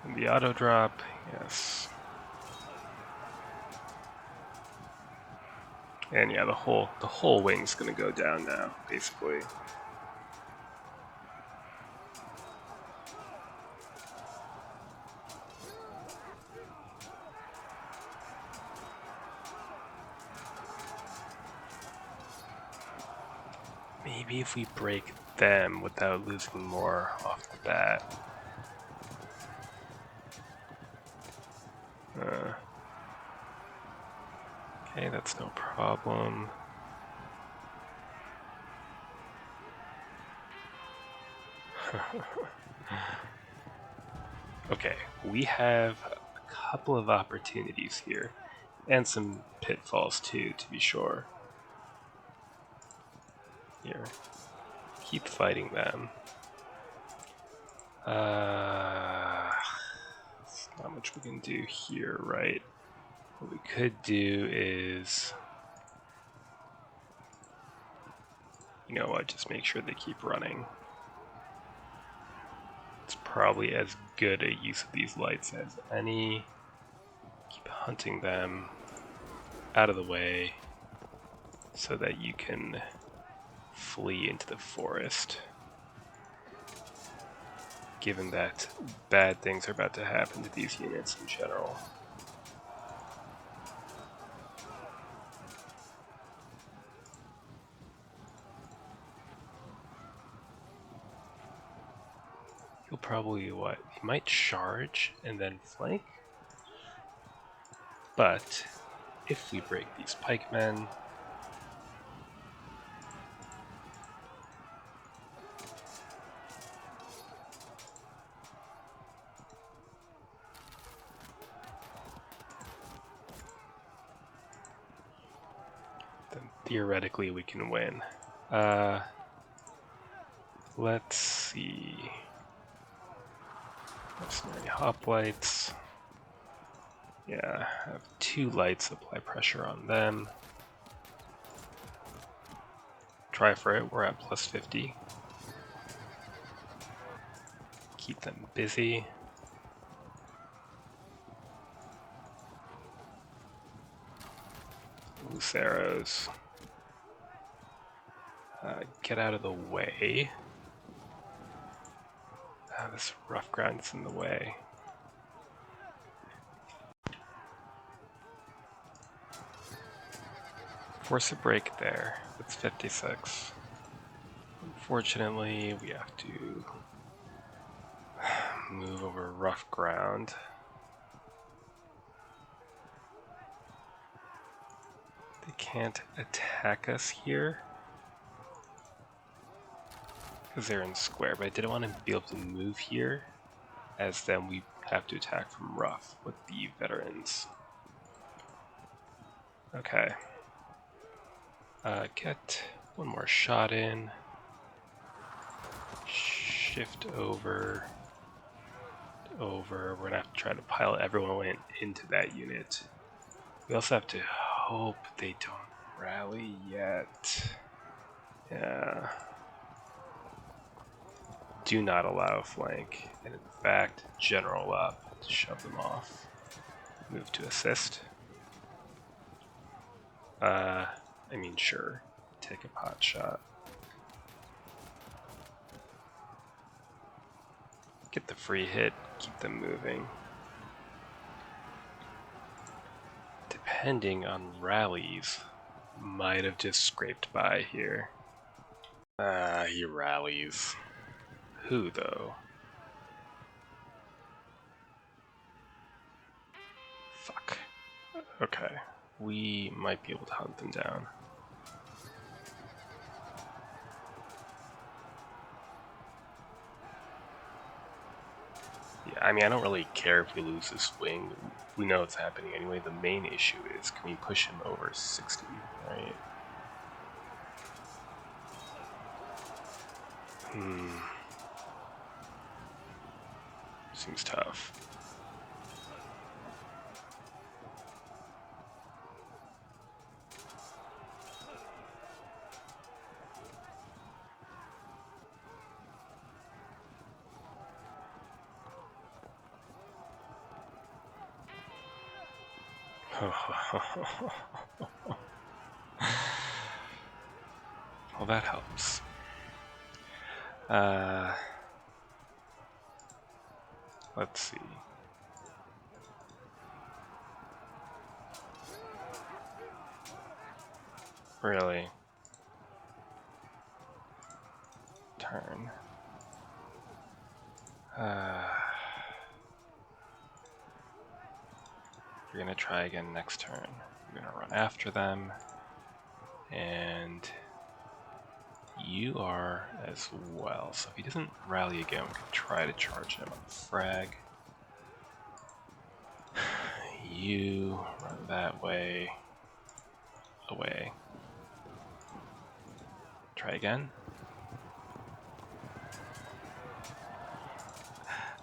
And the auto drop, yes. And yeah, the whole wing's gonna go down now, basically. Maybe if we break them without losing more off the bat. Okay, that's no problem. Okay, we have a couple of opportunities here, and some pitfalls too, to be sure. Here, keep fighting them. Not much we can do here, right? What we could do is, you know what, just make sure they keep running. It's probably as good a use of these lights as any. Keep hunting them out of the way so that you can flee into the forest. Given that bad things are about to happen to these units in general. He'll probably, what? He might charge and then flank? But if we break these pikemen, then theoretically we can win. Let's see. Mercenary hoplites. Yeah, I have 2 lights, apply pressure on them. Try for it, we're at plus 50. Keep them busy. Loose arrows. Get out of the way. This rough ground is in the way. Force a break there. That's 56. Unfortunately, we have to move over rough ground. They can't attack us here because they're in square, but I didn't want to be able to move here, as then we have to attack from rough with the veterans. Okay. Get one more shot in. Shift over. We're gonna have to try to pile everyone into that unit. We also have to hope they don't rally yet. Yeah. Do not allow a flank, and in fact, general up to shove them off. Move to assist. I mean, sure, take a pot shot. Get the free hit, keep them moving. Depending on rallies, might have just scraped by here. He rallies. Who, though? Fuck. Okay, we might be able to hunt them down. Yeah, I mean, I don't really care if we lose this wing. We know it's happening anyway. The main issue is, can we push him over 60, right? Seems tough. Well, that helps. Let's see. Really? Turn. We're gonna try again next turn. We're gonna run after them, and you are as well. So if he doesn't rally again, we could try to charge him on the frag. You run that way, away. Try again.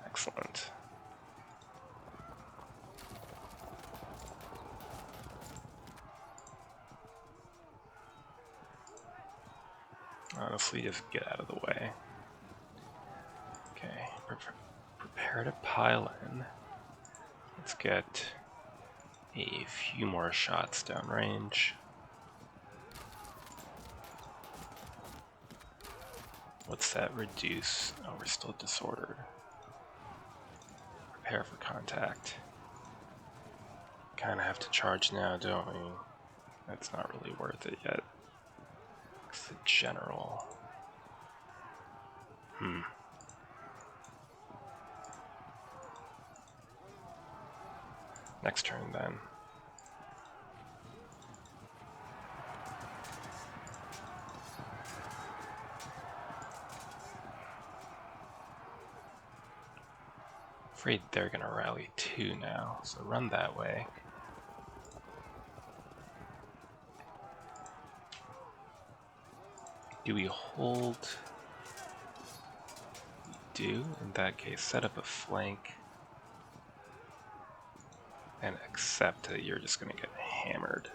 Excellent. Honestly, just get out of the way. Okay, prepare to pile in. Let's get a few more shots downrange. What's that reduce? Oh, we're still disordered. Prepare for contact. Kinda have to charge now, don't we? That's not really worth it yet. It's the general. Next turn then. Afraid they're gonna rally 2 now, so run that way. Do we hold? We do. In that case, set up a flank and accept that you're just gonna get hammered.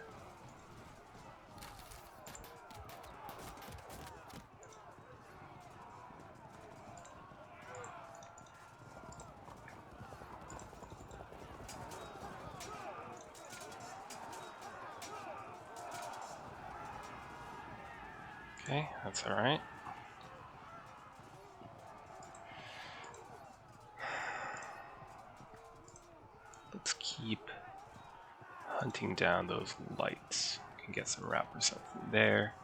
Okay, that's alright. Let's keep hunting down those lights. We can get some raptor something there,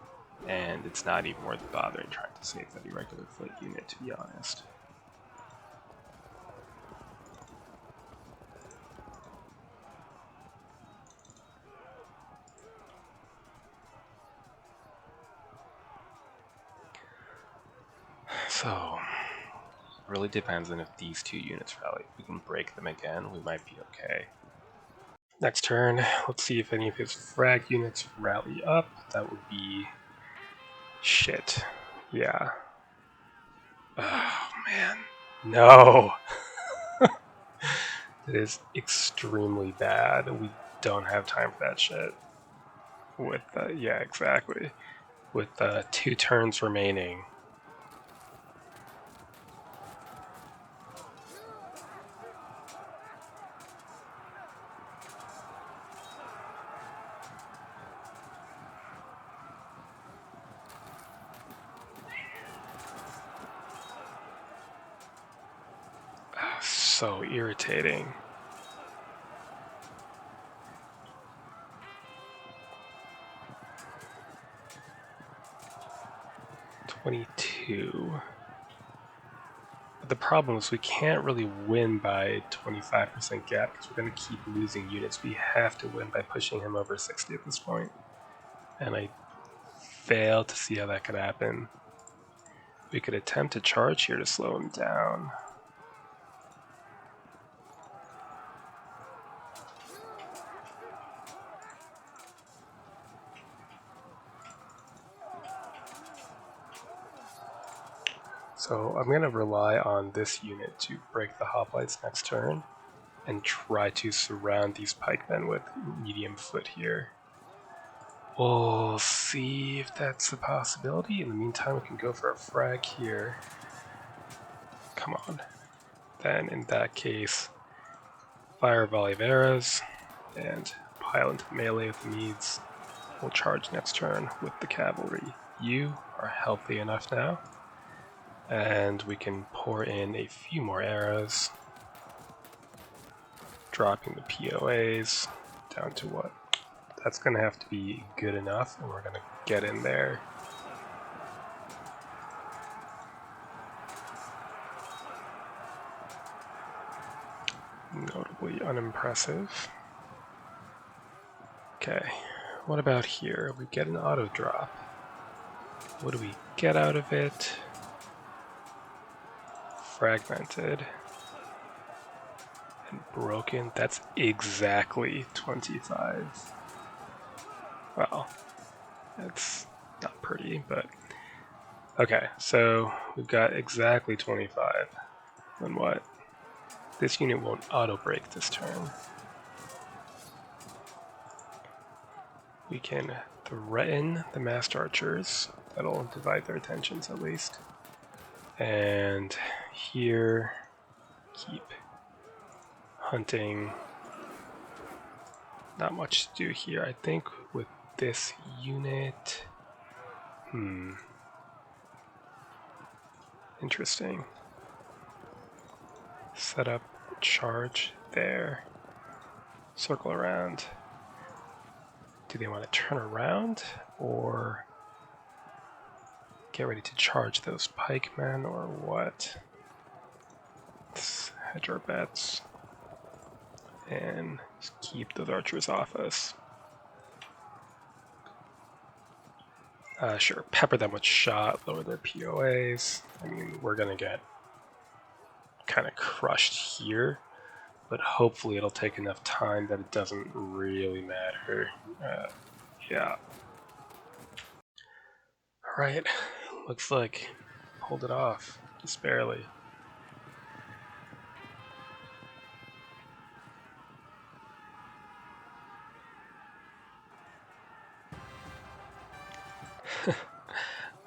and it's not even worth bothering trying to save that irregular foot unit, to be honest. So, it really depends on if these 2 units rally. If we can break them again, we might be okay. Next turn, let's see if any of his frag units rally up. That would be shit. Yeah. Oh, man. No! It is extremely bad. We don't have time for that shit. With, yeah, exactly. With 2 turns remaining. So irritating. $22. But the problem is we can't really win by 25% gap because we're going to keep losing units. We have to win by pushing him over 60 at this point. And I fail to see how that could happen. We could attempt to charge here to slow him down. So I'm going to rely on this unit to break the hoplites next turn and try to surround these pikemen with medium foot here. We'll see if that's a possibility. In the meantime, we can go for a frag here. Come on. Then in that case, fire a volley of arrows and pile into the melee with the Medes. We'll charge next turn with the cavalry. You are healthy enough now, and we can pour in a few more arrows, dropping the POAs down to what? That's going to have to be good enough, and we're going to get in there. Notably unimpressive. Okay, what about here? We get an auto drop. What do we get out of it? Fragmented and broken. That's exactly 25. Well, that's not pretty, but okay, so we've got exactly 25. Then what? This unit won't auto break this turn. We can threaten the masked archers. That'll divide their attentions at least. And here, keep hunting. Not much to do here. I think with this unit, interesting. Set up, charge there, circle around. Do they want to turn around or get ready to charge those pikemen or what? Let's hedge our bets and Just keep those archers off us. Sure, pepper them with shot, lower their POAs. I mean, we're gonna get kind of crushed here, but hopefully it'll take enough time that it doesn't really matter. Yeah. Alright, looks like pulled it off, just barely.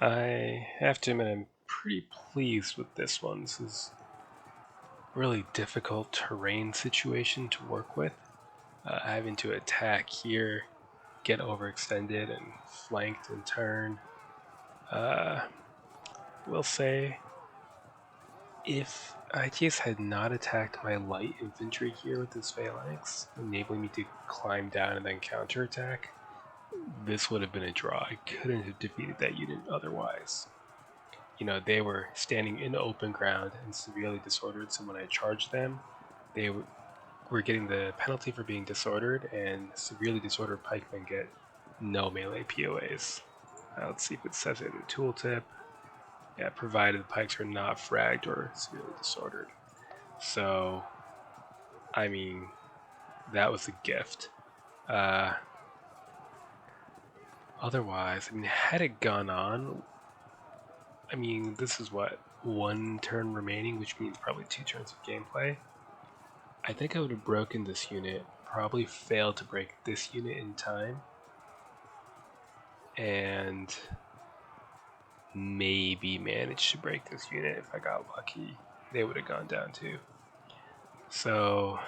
I have to admit I'm pretty pleased with this one. This is a really difficult terrain situation to work with. Having to attack here, get overextended and flanked in turn. Will say, if Aetius had not attacked my light infantry here with his phalanx, enabling me to climb down and then counterattack, this would have been a draw. I couldn't have defeated that unit otherwise. You know, they were standing in open ground and severely disordered, so when I charged them, they were getting the penalty for being disordered, and severely disordered pikemen get no melee POAs. Let's see if it says it in the tooltip. Yeah, provided the pikes are not fragged or severely disordered. So, I mean, that was a gift. Otherwise, I mean, had it gone on, I mean, this is what, one turn remaining, which means probably 2 turns of gameplay. I think I would have broken this unit, probably failed to break this unit in time, and maybe managed to break this unit if I got lucky. They would have gone down too. So,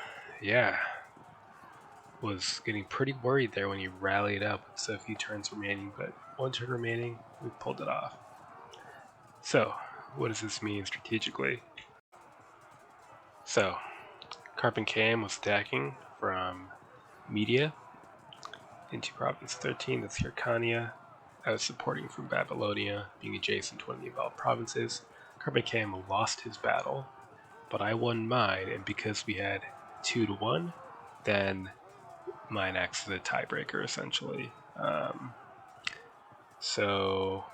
yeah. Was getting pretty worried there when he rallied up with so few turns remaining, but 1 turn remaining, we pulled it off. So, what does this mean strategically? So, carpenkm was attacking from Media into Province 13, that's Hyrkania. I was supporting from Babylonia, being adjacent to one of the involved provinces. carpenkm lost his battle, but I won mine, and because we had 2-1, then mine acts as a tiebreaker, essentially. So,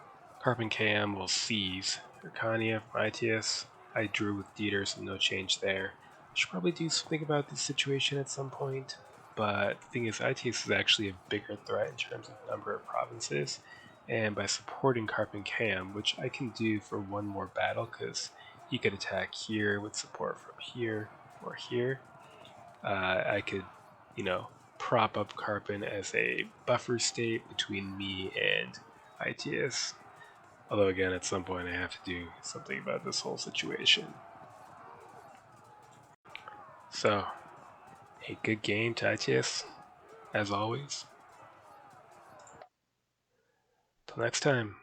carpenkm will seize Hyrkania from Aetius. I drew with Dieter, so no change there. I should probably do something about this situation at some point, but the thing is, Aetius is actually a bigger threat in terms of number of provinces, and by supporting carpenkm, which I can do for one more battle, because he could attack here with support from here or here, I could, you know, prop up Carpen as a buffer state between me and Aetius. Although again, at some point I have to do something about this whole situation. So, a good game to Aetius, as always. Till next time.